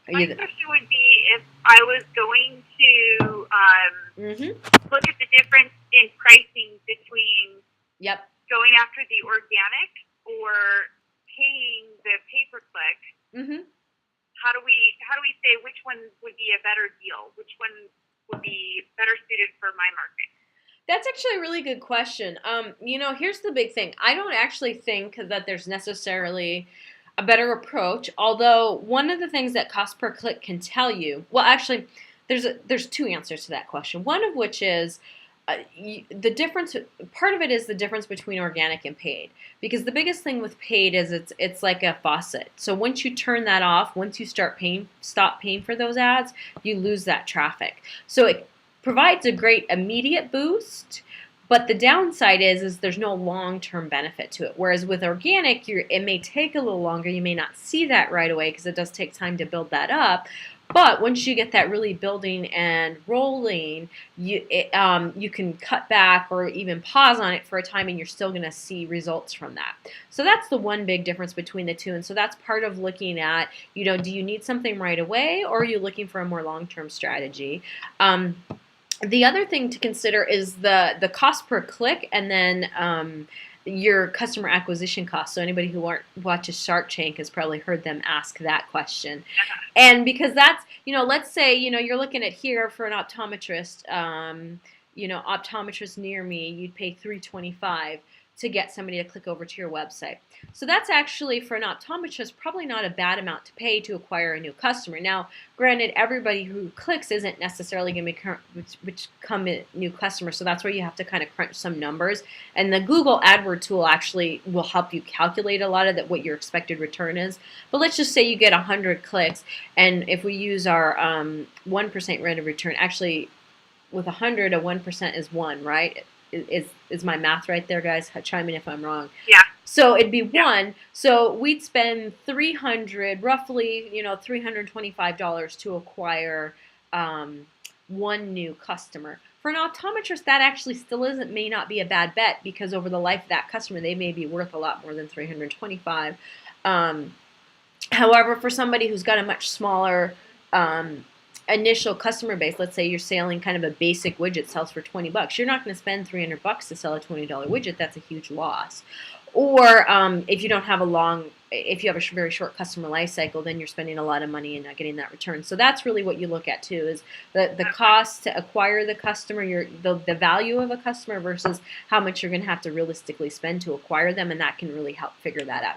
Are My you? question would be if I was going to look at the difference in pricing between Yep. going after the organic or paying the pay-per-click. How do we say which one would be a better deal? Which one would be better suited for my market? That's actually a really good question. Here's the big thing. I don't actually think that there's necessarily a better approach, although one of the things that cost per click can tell you, well, actually, there's two answers to that question. One of which is the difference. Part of it is the difference between organic and paid, because the biggest thing with paid is it's like a faucet. So once you turn that off, once you stop paying for those ads, you lose that traffic. So it provides a great immediate boost, but the downside is there's no long-term benefit to it. Whereas with organic, it may take a little longer. You may not see that right away because it does take time to build that up. But once you get that really building and rolling, you can cut back or even pause on it for a time, and you're still going to see results from that. So that's the one big difference between the two. And so that's part of looking at, do you need something right away, or are you looking for a more long-term strategy? The other thing to consider is the cost per click, and then your customer acquisition cost. So anybody who watches Shark Tank has probably heard them ask that question. And because that's, let's say, you're looking at here for an optometrist, optometrist near me, you'd pay $325 to get somebody to click over to your website. So that's actually, for an optometrist, probably not a bad amount to pay to acquire a new customer. Now, granted, everybody who clicks isn't necessarily going to become a new customer, so that's where you have to kind of crunch some numbers. And the Google AdWords tool actually will help you calculate a lot of what your expected return is. But let's just say you get 100 clicks, and if we use our 1% rate of return, actually, with 100, a 1% is 1, right? Is my math right there, guys? Chime in if I'm wrong. Yeah. So it'd be 1. So we'd spend roughly $325 to acquire one new customer. For an optometrist, that actually still may not be a bad bet, because over the life of that customer, they may be worth a lot more than $325. However, for somebody who's got a much smaller initial customer base, let's say you're selling kind of a basic widget, sells for $20, you're not going to spend $300 to sell a $20 widget. That's a huge loss. Or if you have a very short customer life cycle, then you're spending a lot of money and not getting that return. So that's really what you look at too, is the cost to acquire the customer, the value of a customer versus how much you're going to have to realistically spend to acquire them, and that can really help figure that out.